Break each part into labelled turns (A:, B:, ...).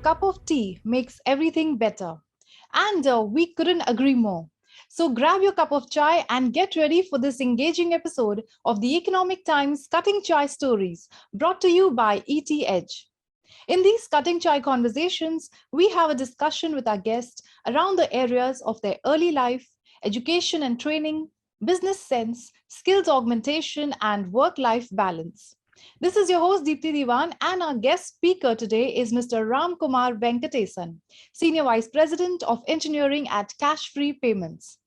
A: cup of tea makes everything better. And we couldn't agree more. So grab your cup of chai and get ready for this engaging episode of the Economic Times Cutting Chai Stories, brought to you by ET Edge. In these cutting chai conversations, we have a discussion with our guests around the areas of their early life, education and training, business sense, skills augmentation, and work life balance. This is your host Deepthi Diwan, and our guest speaker today is Mr. Ramkumar Venkatesan, Senior Vice President of Engineering at Cash Free Payments.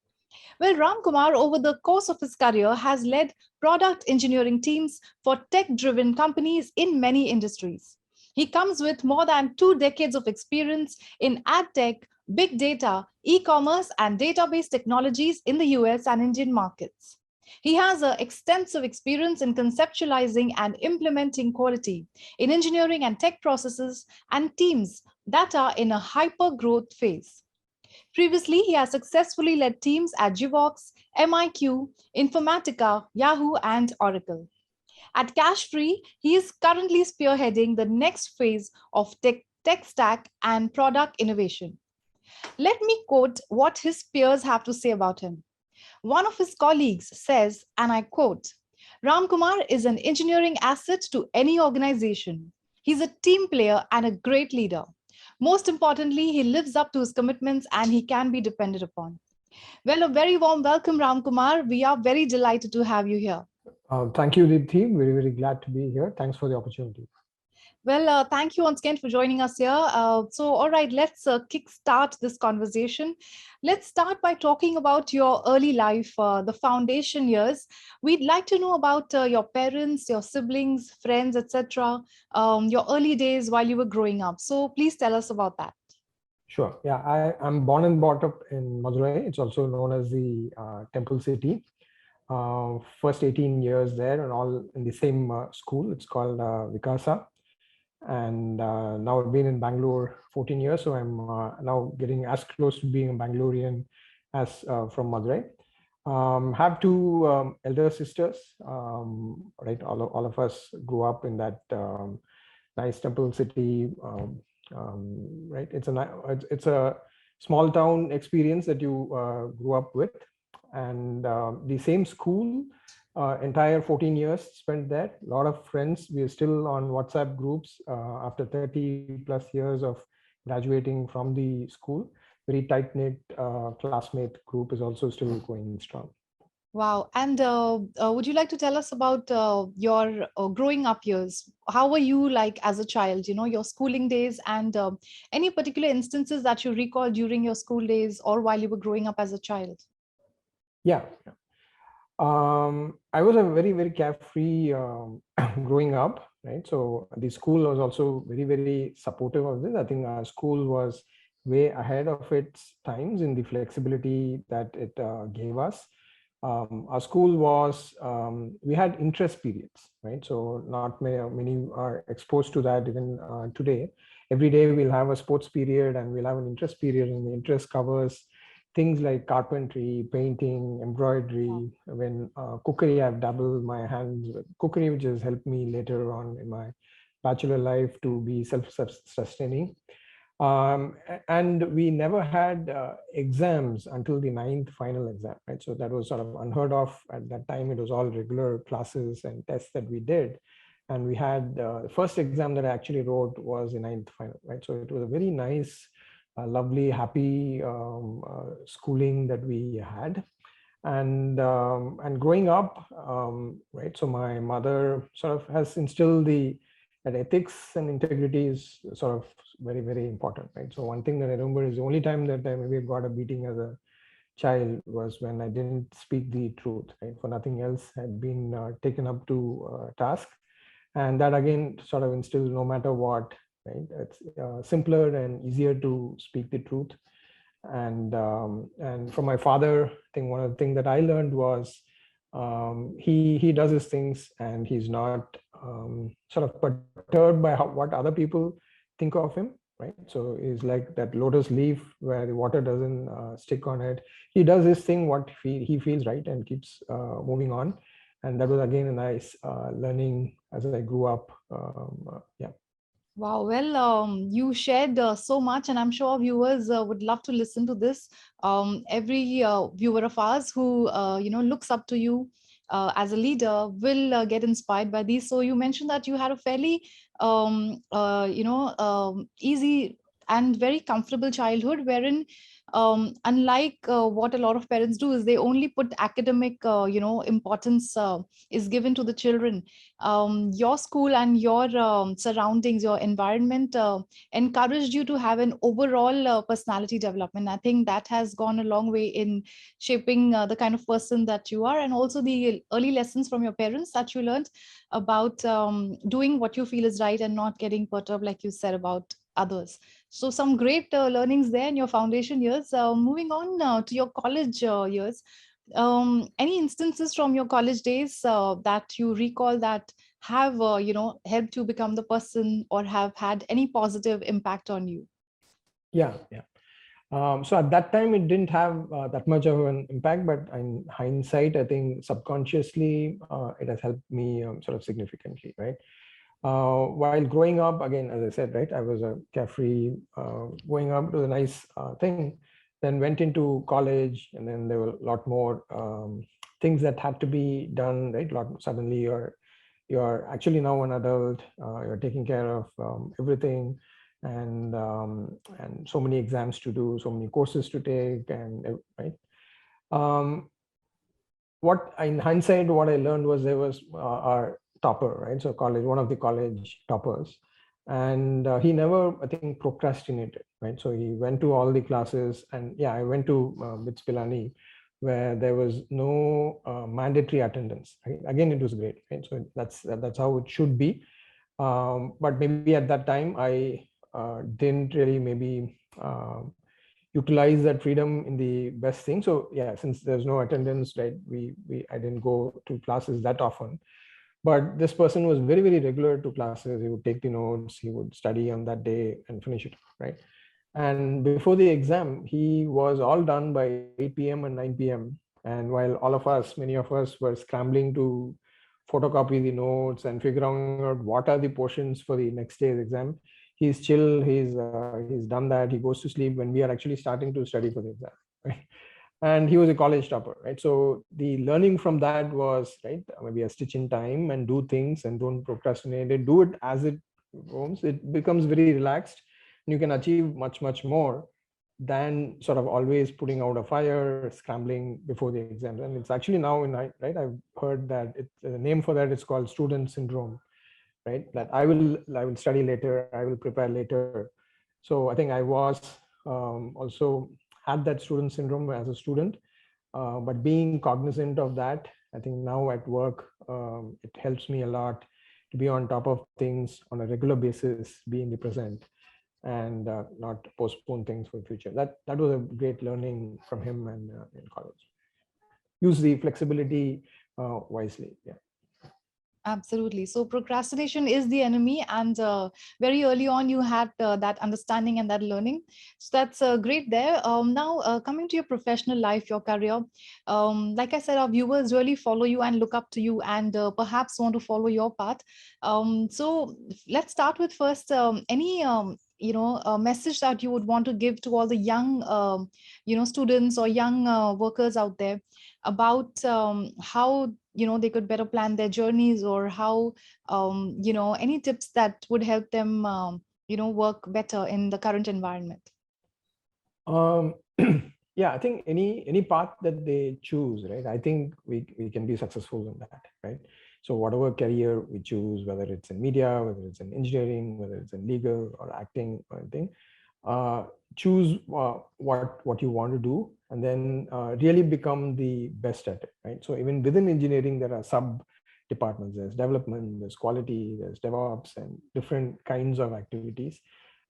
A: Well, Ramkumar, over the course of his career, has led product engineering teams for tech driven companies in many industries. He comes with more than 2 decades of experience in ad tech, big data, e commerce, and database technologies in the US and Indian markets. He has extensive experience in conceptualizing and implementing quality in engineering and tech processes and teams that are in a hyper growth phase. Previously, he has successfully led teams at Givox, MIQ, Informatica, Yahoo, and Oracle. At Cashfree, he is currently spearheading the next phase of tech stack and product innovation. Let me quote what his peers have to say about him. One of his colleagues says, and I quote, Ramkumar is an engineering asset to any organization. He's a team player and a great leader. Most importantly, he lives up to his commitments and he can be depended upon. Well, a very warm welcome, Ramkumar. We are very delighted to have you here.
B: Thank you, Deepthi. Very, very glad to be here. Thanks for the opportunity.
A: Well, thank you once again for joining us here. All right, let's kickstart this conversation. Let's start by talking about your early life, the foundation years. We'd like to know about your parents, your siblings, friends, etc., your early days while you were growing up. So please tell us about that.
B: Sure. Yeah, I'm born and brought up in Madurai. It's also known as the Temple City. First 18 years there and all in the same school. It's called Vikasa. And now I've been in Bangalore 14 years. So I'm now getting as close to being a Bangalorean as from Madurai. Have two elder sisters, right? All of us grew up in that nice Temple City, right? It's a small town experience that you grew up with, and the same school, entire 14 years spent there. A lot of friends. We are still on WhatsApp groups after 30 plus years of graduating from the school. Very tight knit classmate group is also still going strong.
A: Wow. And would you like to tell us about your growing up years? How were you like as a child, your schooling days, and any particular instances that you recall during your school days or while you were growing up as a child?
B: Yeah. I was a very, very carefree growing up, right? So the school was also very, very supportive of this. I think our school was way ahead of its times in the flexibility that it gave us. Our school was, we had interest periods, right? So not many are exposed to that even today. Every day we'll have a sports period and we'll have an interest period, and the interest covers things like carpentry, painting, embroidery. When cookery, I've dabbled my hands with cookery, which has helped me later on in my bachelor life to be self-sustaining. And we never had exams until the 9th final exam, right? So that was sort of unheard of at that time. It was all regular classes and tests that we did. And we had the first exam that I actually wrote was the 9th final, right? So it was a very nice, lovely, happy schooling that we had. And growing up, right? So my mother sort of has instilled that ethics and integrity is sort of very, very important, right? So one thing that I remember is the only time that I maybe got a beating as a child was when I didn't speak the truth, right? For nothing else had been taken up to task. And that again sort of instills no matter what, right? It's simpler and easier to speak the truth. And from my father, I think one of the things that I learned was he does his things and he's not sort of perturbed by what other people think of him, right? So he's like that lotus leaf where the water doesn't stick on it. He does his thing, what he feels right, and keeps moving on. And that was again a nice learning as I grew up. Yeah.
A: Wow, well, you shared so much, and I'm sure viewers would love to listen to this. Every viewer of ours who looks up to you as a leader will get inspired by these. So you mentioned that you had a fairly easy and very comfortable childhood, wherein unlike what a lot of parents do, is they only put academic importance is given to the children. Your school and your surroundings, your environment encouraged you to have an overall personality development. I think that has gone a long way in shaping the kind of person that you are, and also the early lessons from your parents that you learned about doing what you feel is right and not getting perturbed, like you said, about others. So, some great learnings there in your foundation years. Moving on to your college years, any instances from your college days that you recall that have helped you become the person or have had any positive impact on you?
B: Yeah, yeah. So at that time, it didn't have that much of an impact, but in hindsight, I think subconsciously it has helped me sort of significantly, right? While growing up, again, as I said, right, I was a carefree, growing up to a nice thing, then went into college, and then there were a lot more things that had to be done, right? Suddenly you're actually now an adult, you're taking care of everything, and so many exams to do, so many courses to take, and right. Um, what in hindsight, what I learned was there was our topper, right? So college, one of the college toppers, and he never, I think, procrastinated, right? So he went to all the classes, and yeah, I went to BITS Pilani, where there was no mandatory attendance. Right? Again, it was great, right? So that's how it should be. But maybe at that time, I didn't really maybe utilize that freedom in the best thing. So yeah, since there's no attendance, right, we I didn't go to classes that often. But this person was very, very regular to classes. He would take the notes, he would study on that day and finish it, right? And before the exam, he was all done by 8 p.m. and 9 p.m. And while all of us, many of us, were scrambling to photocopy the notes and figuring out what are the portions for the next day's exam, he's chill, he's done that, he goes to sleep when we are actually starting to study for the exam, right? And he was a college topper, right? So the learning from that was, right, maybe a stitch in time and do things and don't procrastinate it, do it as it goes. It becomes very relaxed, and you can achieve much, much more than sort of always putting out a fire, scrambling before the exams. And it's actually now right, I've heard that it's a name for that, it's called student syndrome, right? That I will study later, I will prepare later. So I think I was also had that student syndrome as a student, but being cognizant of that, I think now at work, it helps me a lot to be on top of things on a regular basis, be in the present, and not postpone things for the future. That was a great learning from him, and in college, use the flexibility wisely. Yeah.
A: Absolutely. So procrastination is the enemy, and very early on you had that understanding and that learning. So that's great there. Now, coming to your professional life, your career, like I said, our viewers really follow you and look up to you, and perhaps want to follow your path. So let's start with first any a message that you would want to give to all the young students or young workers out there about how they could better plan their journeys, or how any tips that would help them work better in the current environment.
B: um, yeah, I think any path that they choose, right, I think we can be successful in that, right? So whatever career we choose, whether it's in media, whether it's in engineering, whether it's in legal or acting or anything, uh, choose what you want to do, and then really become the best at it, right? So even within engineering, there are sub departments. There's development, there's quality, there's DevOps, and different kinds of activities.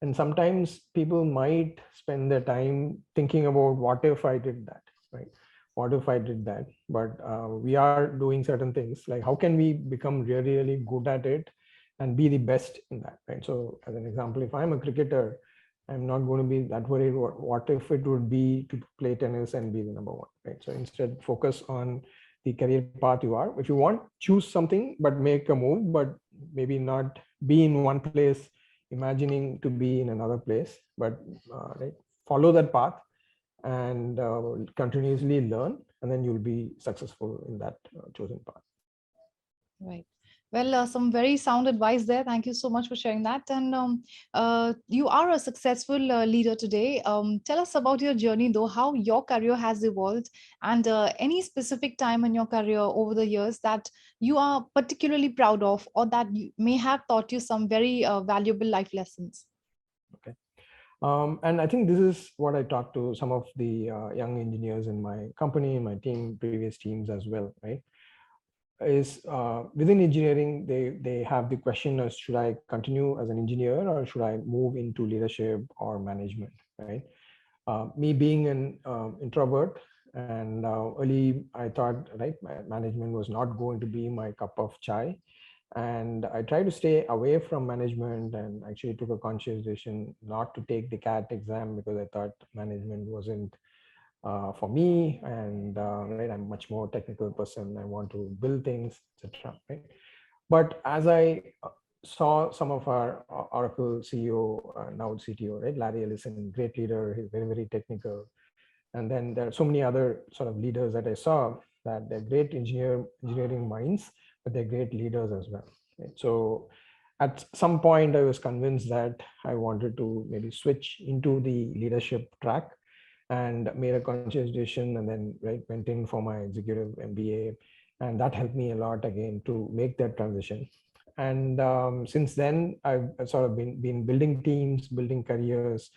B: And sometimes people might spend their time thinking about what if I did that, right? What if I did that? But we are doing certain things, like how can we become really, really good at it and be the best in that, right? So as an example, if I'm a cricketer, I'm not going to be that worried what if it would be to play tennis and be the number one, right? So instead, focus on the career path you are. If you want, choose something, but make a move, but maybe not be in one place imagining to be in another place, but right, follow that path and continuously learn, and then you'll be successful in that chosen path.
A: Right. Well, some very sound advice there. Thank you so much for sharing that. And you are a successful leader today. Tell us about your journey, though, how your career has evolved, and any specific time in your career over the years that you are particularly proud of, or that you may have taught you some very valuable life lessons.
B: Okay. And I think this is what I talked to some of the young engineers in my company, my team, previous teams as well, right? Is within engineering, they have the question as, should I continue as an engineer or should I move into leadership or management, right? Me being an introvert, and early I thought, right, management was not going to be my cup of chai, and I tried to stay away from management, and actually took a conscious decision not to take the CAT exam because I thought management wasn't for me, and right, I'm much more technical person. I want to build things, etc. Right? But as I saw some of our Oracle CEO, now CTO, right, Larry Ellison, great leader, he's very, very technical. And then there are so many other sort of leaders that I saw, that they're great engineering minds, but they're great leaders as well. Right? So at some point, I was convinced that I wanted to maybe switch into the leadership track, and made a conscious decision, and then right, went in for my executive MBA, and that helped me a lot again to make that transition. And since then, I've sort of been building teams, building careers,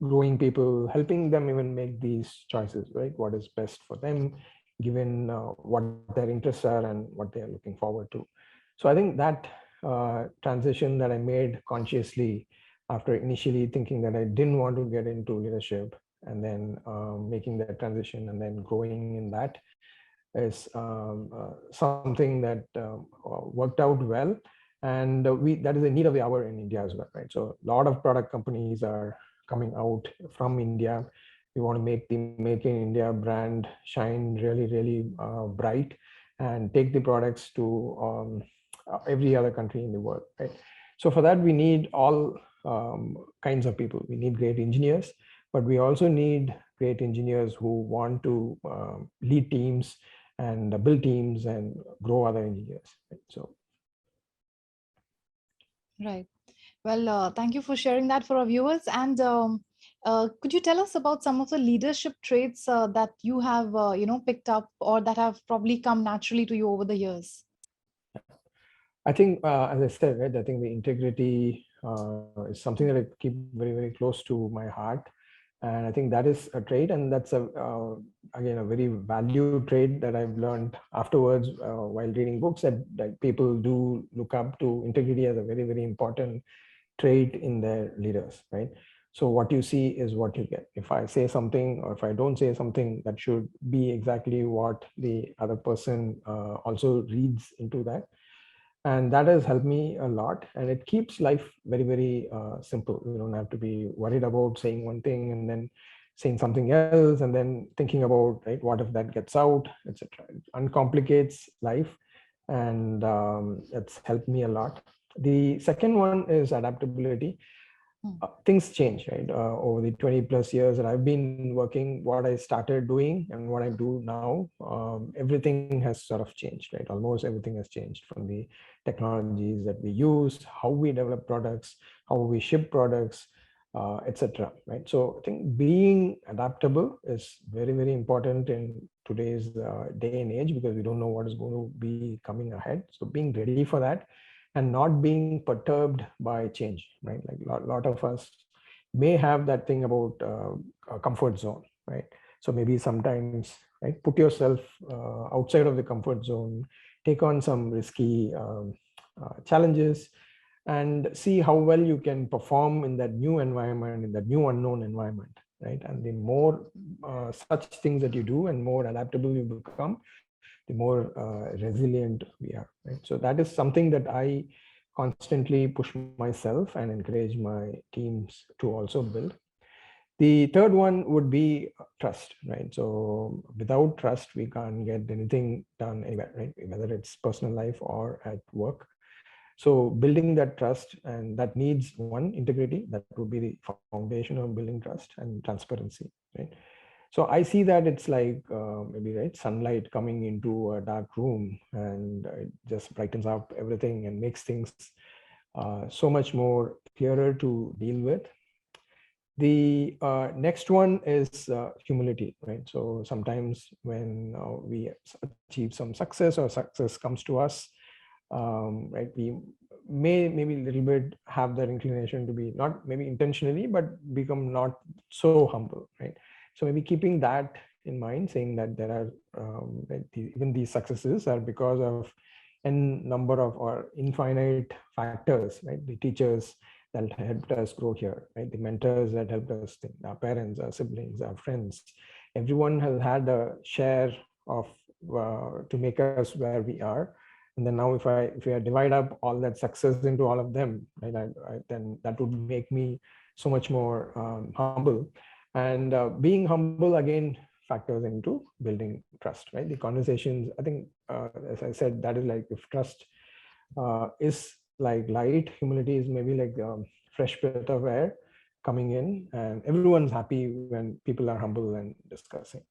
B: growing people, helping them even make these choices, right? What is best for them, given what their interests are and what they are looking forward to. So I think that transition that I made consciously, after initially thinking that I didn't want to get into leadership, and then making that transition and then growing in that, is something that worked out well. And we that is a need of the hour in India as well, right? So a lot of product companies are coming out from India. We want to make the Make in India brand shine really, really bright, and take the products to every other country in the world, right? So for that, we need all kinds of people. We need great engineers, but we also need great engineers who want to lead teams and build teams and grow other engineers. Right? So
A: Right. Well, thank you for sharing that for our viewers. And could you tell us about some of the leadership traits that you have, picked up, or that have probably come naturally to you over the years?
B: I think, as I said, right, I think the integrity is something that I keep very, very close to my heart. And I think that is a trait, and that's again, a very valued trait that I've learned afterwards while reading books, that people do look up to integrity as a very, very important trait in their leaders, right? So what you see is what you get. If I say something, or if I don't say something, that should be exactly what the other person also reads into that. And that has helped me a lot, and it keeps life very, very simple. You don't have to be worried about saying one thing and then saying something else, and then thinking about, right, what if that gets out, etc. It uncomplicates life, and it's helped me a lot. The second one is adaptability.
A: Hmm.
B: Things change, right? Over the 20 plus years that I've been working, what I started doing and what I do now, everything has sort of changed, right? Almost everything has changed, from the technologies that we use, how we develop products, how we ship products, etc. Right? So I think being adaptable is very, very important in today's day and age, because we don't know what is going to be coming ahead. So being ready for that, and not being perturbed by change, right? Like a lot of us may have that thing about a comfort zone, right? So maybe sometimes, right, put yourself outside of the comfort zone, take on some risky challenges, and see how well you can perform in that new environment, in that new unknown environment, right? And the more such things that you do, and more adaptable you become, the more resilient we are, right? So that is something that I constantly push myself and encourage my teams to also build. The third one would be trust, right? So without trust, we can't get anything done anywhere, right? Whether it's personal life or at work. So building that trust, and that needs one, integrity. That would be the foundation of building trust, and transparency, right? So I see that it's like maybe, right, sunlight coming into a dark room, and it just brightens up everything and makes things so much more clearer to deal with. The next one is humility, right? So sometimes when we achieve some success, or success comes to us, right, we may maybe a little bit have that inclination to be, not maybe intentionally, but become not so humble, right? So maybe keeping that in mind, saying that there are like even these successes are because of n number of or infinite factors, right? The teachers that helped us grow here, right? The mentors that helped us think, our parents, our siblings, our friends, everyone has had a share of to make us where we are. And then now if I divide up all that success into all of them, right, then that would make me so much more humble. And being humble again factors into building trust, right? The conversations, I think, as I said, that is like, if trust is like light, humility is maybe like fresh breath of air coming in, and everyone's happy when people are humble and discussing,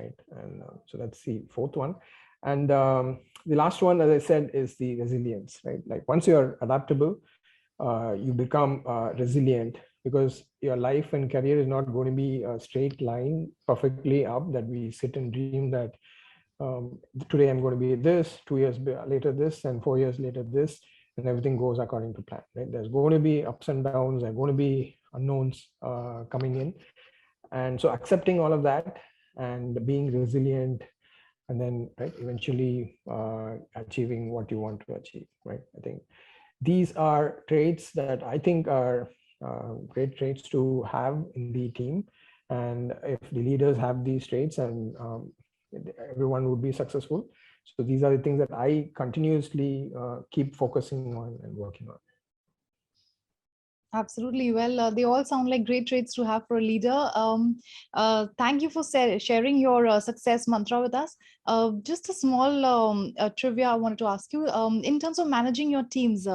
B: right? And so that's the fourth one. And the last one, as I said, is the resilience, right? Like once you're adaptable, you become resilient, because your life and career is not going to be a straight line perfectly up, that we sit and dream that today I'm going to be this, 2 years later this, and 4 years later this, and everything goes according to plan, right? There's going to be ups and downs, there's going to be unknowns coming in. And so accepting all of that and being resilient, and then, right, eventually achieving what you want to achieve, right? I think these are traits that I think are great traits to have in the team. And if the leaders have these traits, and everyone would be successful. So these are the things that I continuously keep focusing on and working on.
A: Absolutely. Well, they all sound like great traits to have for a leader. Thank you for sharing your success mantra with us. Just a small trivia I wanted to ask you. In terms of managing your teams,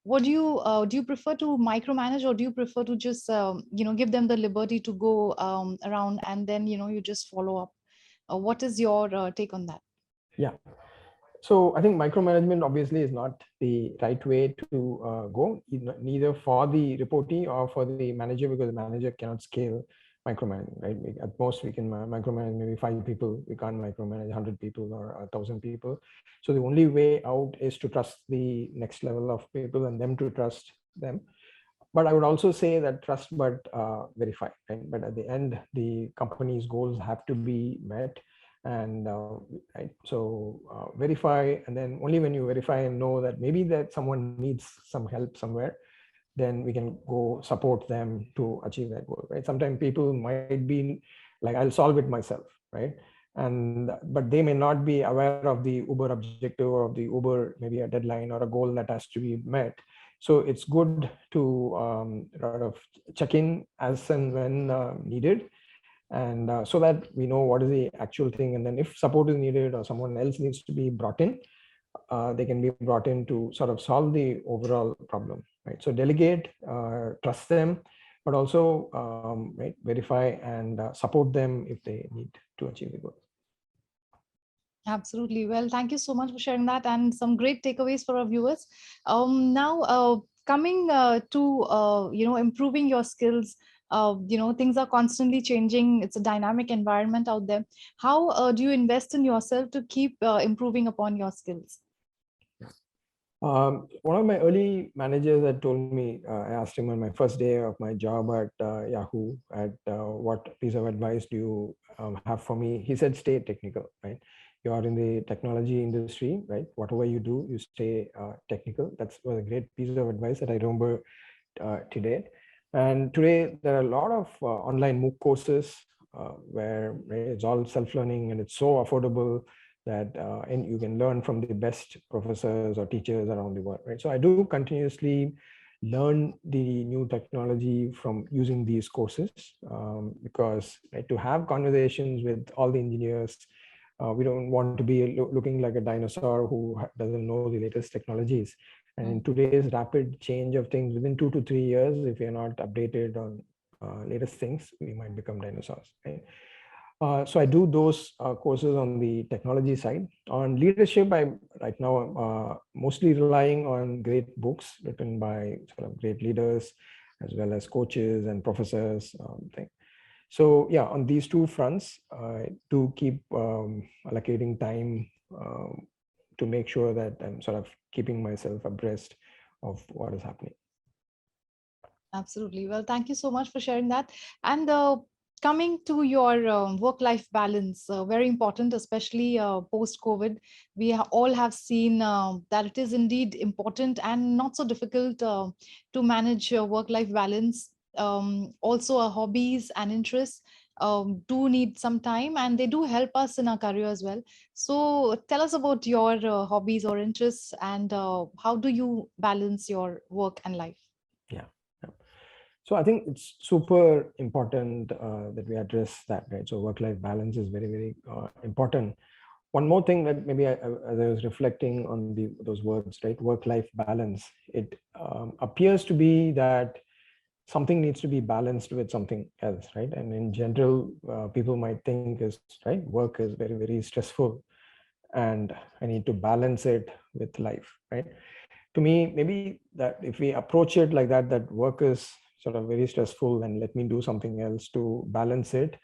A: what do you prefer to micromanage, or do you prefer to just give them the liberty to go around, and then you just follow up? What is your take on that?
B: Yeah. So I think micromanagement obviously is not the right way to go, neither for the reportee or for the manager, because the manager cannot scale micromanaging, right? At most we can micromanage maybe 5 people. We can't micromanage 100 people or 1,000 people. So the only way out is to trust the next level of people and them to trust them. But I would also say that trust but verify, right? But at the end, the company's goals have to be met. And right, so verify, and then only when you verify and know that maybe that someone needs some help somewhere, then we can go support them to achieve that goal, right? Sometimes people might be like, I'll solve it myself, right? And but they may not be aware of the Uber objective, or of the Uber maybe a deadline or a goal that has to be met. So it's good to sort of check in as and when needed, and so that we know what is the actual thing. And then if support is needed, or someone else needs to be brought in, they can be brought in to sort of solve the overall problem, right? So delegate, trust them, but also right, verify and support them if they need to achieve the goal.
A: Absolutely. Well, thank you so much for sharing that, and some great takeaways for our viewers. Now, coming to improving your skills. Things are constantly changing. It's a dynamic environment out there. How do you invest in yourself to keep improving upon your skills?
B: One of my early managers had told me, I asked him on my first day of my job at Yahoo, what piece of advice do you have for me? He said, stay technical, right? You are in the technology industry, right? Whatever you do, you stay technical. That was a great piece of advice that I remember today. And today, there are a lot of online MOOC courses where, right, it's all self-learning, and it's so affordable that and you can learn from the best professors or teachers around the world, right? So I do continuously learn the new technology from using these courses, because, right, to have conversations with all the engineers, we don't want to be looking like a dinosaur who doesn't know the latest technologies. And in
A: Mm.
B: today's rapid change of things, within 2 to 3 years, if you're not updated on latest things, we might become dinosaurs, right? So I do those courses on the technology side. On leadership, I'm right now mostly relying on great books written by sort of great leaders, as well as coaches and professors. So yeah, on these two fronts, I do keep allocating time to make sure that I'm sort of keeping myself abreast of what is happening.
A: Absolutely. Well, thank you so much for sharing that. And coming to your work-life balance, very important, especially post-COVID. We all have seen that it is indeed important and not so difficult to manage work-life balance. Also, our hobbies and interests do need some time, and they do help us in our career as well. So, tell us about your hobbies or interests, and how do you balance your work and life?
B: Yeah. Yeah. So I think it's super important that we address that, right? So work-life balance is very, very important. One more thing that maybe as I was reflecting on those words, right? Work-life balance. It appears to be that something needs to be balanced with something else, right? And in general, people might think is right. Work is very, very stressful, and I need to balance it with life, right? To me, maybe that if we approach it like that, that work is sort of very stressful and let me do something else to balance it,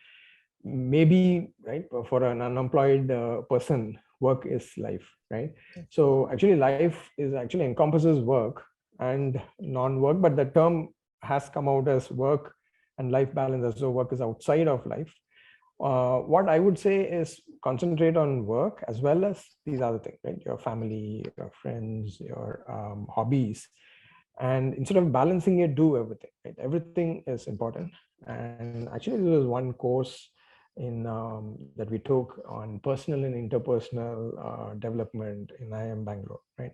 B: maybe, right, for an unemployed person, work is life, right?
A: Yes.
B: So actually life is actually encompasses work and non-work, but the term has come out as work and life balance, as though work is outside of life. What I would say is concentrate on work as well as these other things, right? Your family, your friends, your hobbies. And instead of balancing it, do everything, right? Everything is important. And actually, there was one course that we took on personal and interpersonal development in IIM Bangalore, right?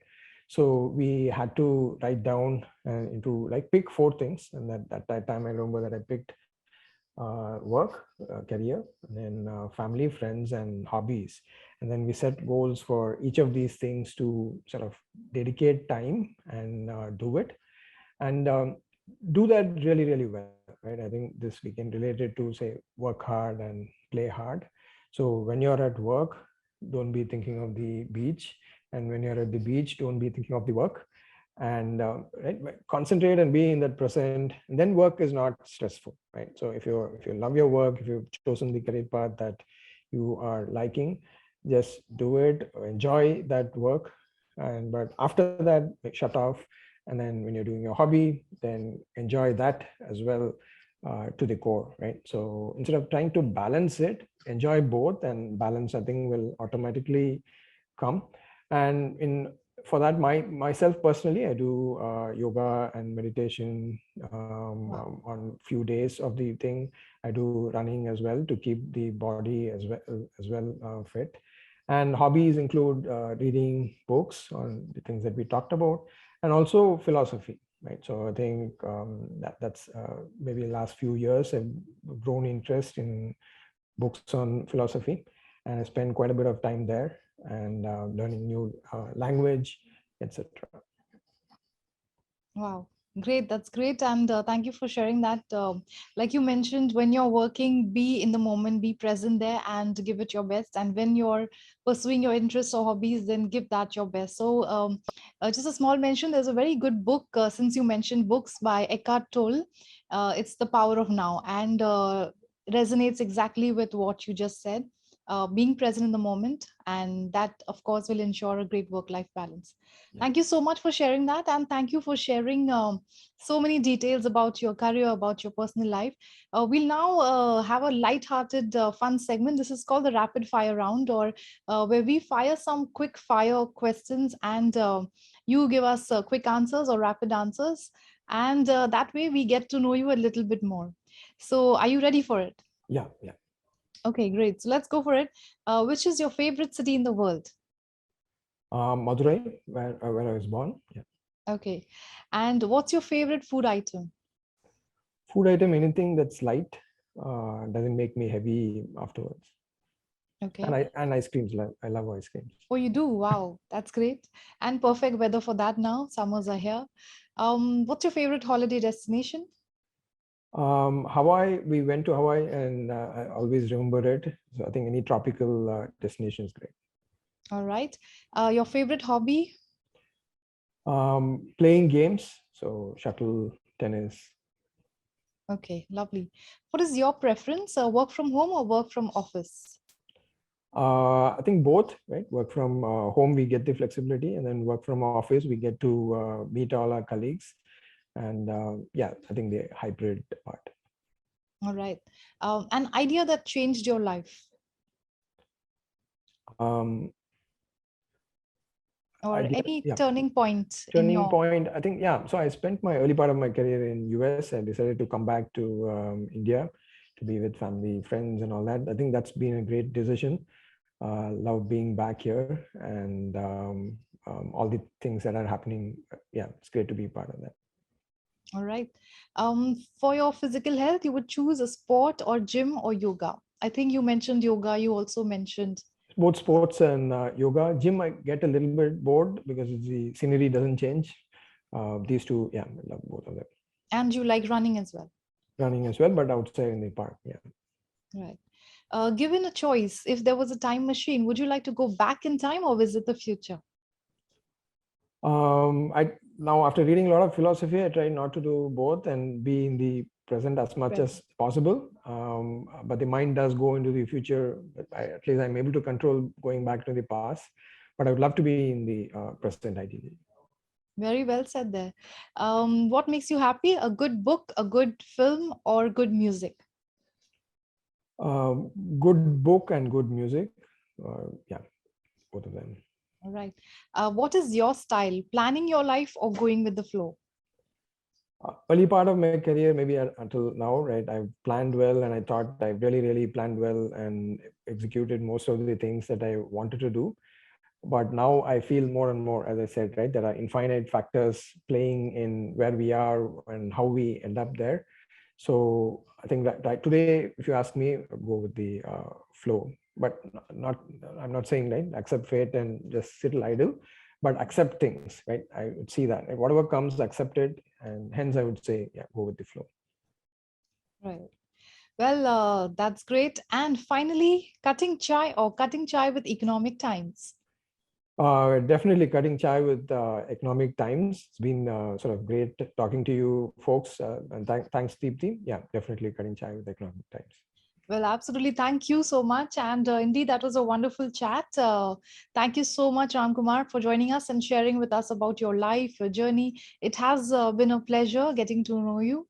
B: So we had to write down into like pick four things. And that time I remember that I picked work, career, and then family, friends, and hobbies. And then we set goals for each of these things to sort of dedicate time and do it. And do that really, really well, right? I think this we can relate it to, say, work hard and play hard. So when you're at work, don't be thinking of the beach. And when you're at the beach, don't be thinking of the work. And right, concentrate and be in that present, and then work is not stressful, right? So if you love your work, if you've chosen the career path that you are liking, just do it, enjoy that work. And but after that, like, shut off. And then when you're doing your hobby, then enjoy that as well, to the core, right? So instead of trying to balance it, enjoy both, and balance, I think, will automatically come. And in for that, myself personally, I do yoga and meditation
A: Wow.
B: on few days of the thing. I do running as well to keep the body as well fit. And hobbies include reading books on the things that we talked about, and also philosophy, right? So I think that's maybe last few years I've grown interest in books on philosophy, and I spend quite a bit of time there, and learning new language, etc.
A: Wow, great. That's great. And thank you for sharing that. Like you mentioned, when you're working, be in the moment, be present there and give it your best. And when you're pursuing your interests or hobbies, then give that your best. So, just a small mention, there's a very good book, since you mentioned books by Eckhart Tolle. It's The Power of Now, and resonates exactly with what you just said. Being present in the moment, and that, of course, will ensure a great work life balance.
B: Yeah.
A: Thank you so much for sharing that, and thank you for sharing so many details about your career, about your personal life. We'll now have a light-hearted, fun segment. This is called the rapid fire round, or where we fire some quick fire questions, and you give us quick answers or rapid answers, and that way we get to know you a little bit more. So, are you ready for it?
B: Yeah, yeah.
A: Okay, great. So let's go for it. Which is your favorite city in the world?
B: Madurai, where I was born. Yeah.
A: Okay. And what's your favorite food item?
B: Food item, anything that's light, doesn't make me heavy afterwards.
A: Okay.
B: And ice creams. I love ice creams.
A: Oh, you do? Wow, that's great. And perfect weather for that now. Summers are here. What's your favorite holiday destination?
B: Hawaii, we went to Hawaii and I always remember it. So I think any tropical destination is great.
A: All right. Your favorite hobby?
B: Playing games, so shuttle, tennis.
A: Okay, lovely. What is your preference? Work from home or work from office?
B: I think both, right? Work from home, we get the flexibility, and then work from office, we get to meet all our colleagues. And yeah, I think the hybrid part.
A: All right. An idea that changed your life
B: Um,
A: or
B: idea,
A: any
B: yeah.
A: turning point in
B: Turning
A: your.
B: point, I think, yeah. So I spent my early part of my career in US. I decided to come back to India to be with family, friends, and all that. I think that's been a great decision. Love being back here and all the things that are happening. Yeah, it's great to be part of that.
A: All right. For your physical health, you would choose a sport or gym or yoga. I think you mentioned yoga. You also mentioned.
B: Both sports and yoga. Gym, I get a little bit bored because the scenery doesn't change. These two, yeah, I love both of them.
A: And you like running as well.
B: Running as well, but outside in the park. Yeah.
A: Right. Given a choice, if there was a time machine, would you like to go back in time or visit the future?
B: I now after reading a lot of philosophy, I try not to do both and be in the present as much
A: Present.
B: as possible. But the mind does go into the future. But at least I'm able to control going back to the past. But I would love to be in the present ideally.
A: Very well said there. What makes you happy? A good book, a good film, or good music?
B: Good book and good music. Yeah, both of them.
A: All right. What is your style? Planning your life or going with the flow?
B: Early part of my career, maybe until now, right? I've planned well, and I thought I really planned well and executed most of the things that I wanted to do. But now I feel more and more, as I said, right, there are infinite factors playing in where we are and how we end up there. So I think that today, if you ask me, I'll go with the flow, but not, I'm not saying, right, accept fate and just sit idle, but accept things, right? I would see that, right? Whatever comes, accept it. And hence I would say, yeah, go with the flow.
A: Right. Well, that's great. And finally, cutting chai or cutting chai with economic times.
B: Definitely cutting chai with economic times. It's been sort of great talking to you folks. And thanks, Deepti. Yeah, definitely cutting chai with economic times.
A: Well, absolutely. Thank you so much. And indeed, that was a wonderful chat. Thank you so much, Ramkumar, for joining us and sharing with us about your life, your journey. It has been a pleasure getting to know you.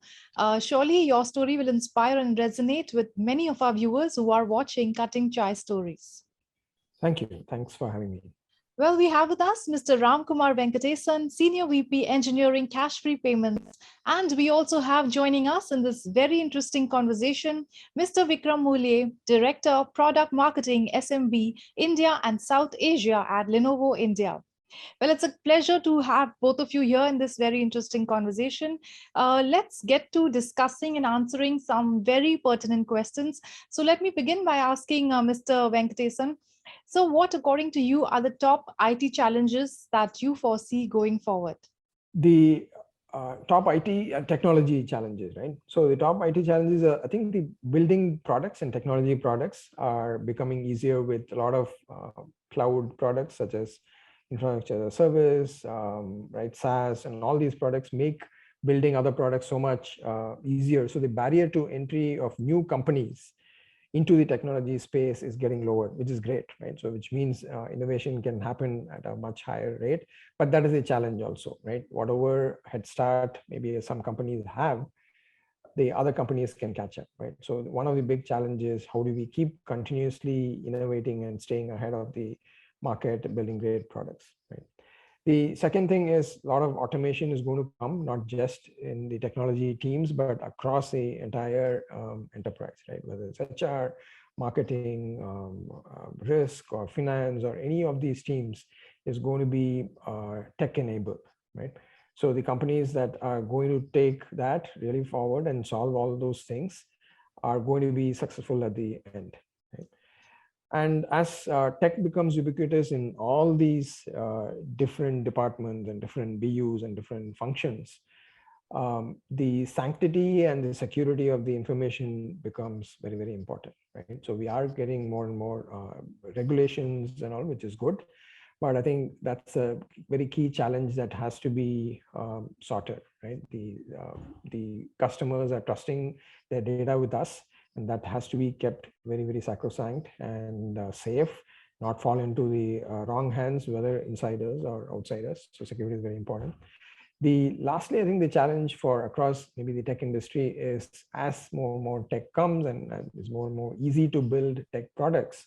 A: Surely your story will inspire and resonate with many of our viewers who are watching Cutting Chai Stories.
B: Thank you. Thanks for having me.
A: Well, we have with us Mr. Ramkumar Venkatesan, Senior VP Engineering Cash Free Payments. And we also have joining us in this very interesting conversation, Mr. Vikram Mulye, Director, Product Marketing, SMB, India and South Asia at Lenovo India. Well, it's a pleasure to have both of you here in this very interesting conversation. Let's get to discussing and answering some very pertinent questions. So, let me begin by asking Mr. Venkatesan. So, what, according to you, are the top IT challenges that you foresee going forward?
B: The top IT technology challenges, right? So the top IT challenges, I think the building products and technology products are becoming easier with a lot of cloud products such as infrastructure as a service, right? SaaS and all these products make building other products so much easier. So the barrier to entry of new companies into the technology space is getting lower, which is great, right? So which means innovation can happen at a much higher rate, but that is a challenge also, right? Whatever head start maybe some companies have, the other companies can catch up, right? So one of the big challenges, how do we keep continuously innovating and staying ahead of the market, building great products, right? The second thing is a lot of automation is going to come, not just in the technology teams, but across the entire enterprise, right? Whether it's HR, marketing, risk, or finance, or any of these teams is going to be tech enabled, right? So the companies that are going to take that really forward and solve all those things are going to be successful at the end, right? And as tech becomes ubiquitous in all these different departments and different BUs and different functions, the sanctity and the security of the information becomes very, very important, right? So we are getting more and more regulations and all, which is good. But I think that's a very key challenge that has to be sorted, right? The customers are trusting their data with us, and that has to be kept very, very sacrosanct and safe, not fall into the wrong hands, whether insiders or outsiders. So security is very important. The lastly, I think the challenge for across maybe the tech industry is, as more and more tech comes and it's more and more easy to build tech products,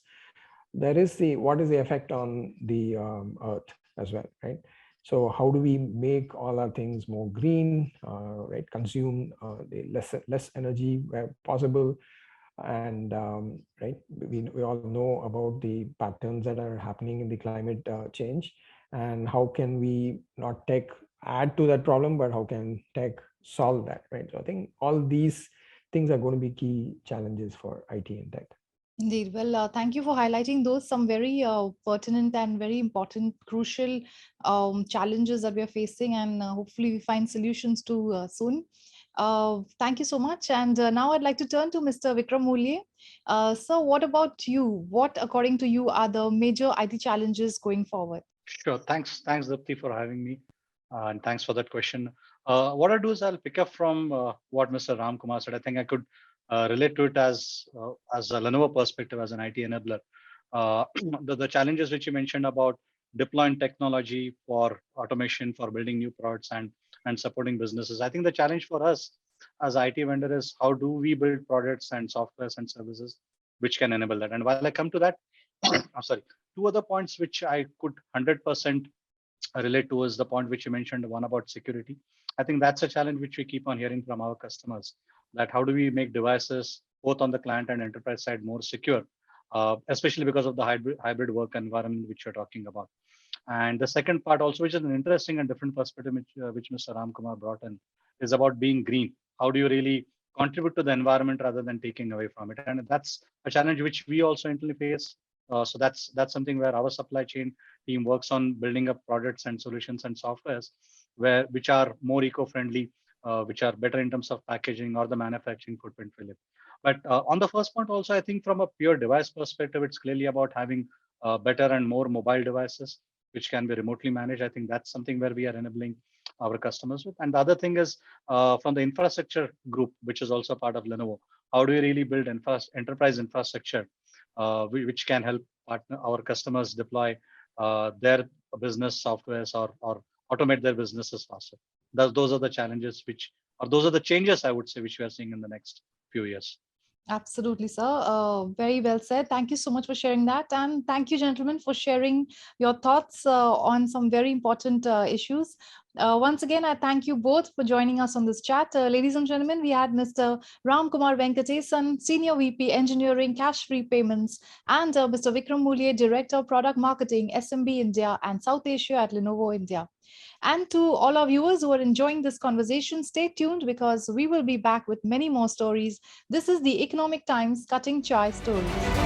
B: there is the what is the effect on the earth as well, right? So how do we make all our things more green, right? Consume the less energy where possible, and right, we all know about the patterns that are happening in the climate change, and how can we not tech add to that problem, but how can tech solve that, right? So I think all these things are going to be key challenges for IT and tech.
A: Indeed. Well, thank you for highlighting those some very pertinent and very important, crucial challenges that we are facing, and hopefully we find solutions to soon. Thank you so much. And now I'd like to turn to Mr. Vikram Mulye. So, what about you? What, according to you, are the major IT challenges going forward?
C: Sure. Thanks, Dipti, for having me, and thanks for that question. What I'll do is I'll pick up from what Mr. Ramkumar said. I think I could relate to it as a Lenovo perspective, as an IT enabler. The challenges which you mentioned about deploying technology for automation, for building new products, and supporting businesses. I think the challenge for us as IT vendor is, how do we build products and softwares and services which can enable that? And while I come to that, I'm sorry, two other points which I could 100% relate to is the point which you mentioned, one about security. I think that's a challenge which we keep on hearing from our customers, that how do we make devices both on the client and enterprise side more secure, especially because of the hybrid work environment which you're talking about. And the second part also, which is an interesting and different perspective, which Mr. Ramkumar brought in, is about being green. How do you really contribute to the environment rather than taking away from it? And that's a challenge which we also internally face. So that's something where our supply chain team works on building up products and solutions and softwares which are more eco-friendly, which are better in terms of packaging or the manufacturing footprint for it. But on the first point also, I think from a pure device perspective, it's clearly about having better and more mobile devices which can be remotely managed. I think that's something where we are enabling our customers with. And the other thing is from the infrastructure group, which is also part of Lenovo. How do we really build enterprise infrastructure which can help our customers deploy their business softwares, or automate their businesses faster? Those are the challenges or those are the changes, I would say, which we are seeing in the next few years.
A: Absolutely, sir. Very well said. Thank you so much for sharing that. And thank you, gentlemen, for sharing your thoughts on some very important issues. Once again, I thank you both for joining us on this chat. Ladies and gentlemen, we had Mr. Ramkumar Venkatesan, Senior VP Engineering, Cash Free Payments, and Mr. Vikram Mulye, Director, Product Marketing, SMB India and South Asia at Lenovo India. And to all our viewers who are enjoying this conversation, stay tuned because we will be back with many more stories. This is the Economic Times Cutting Chai Stories.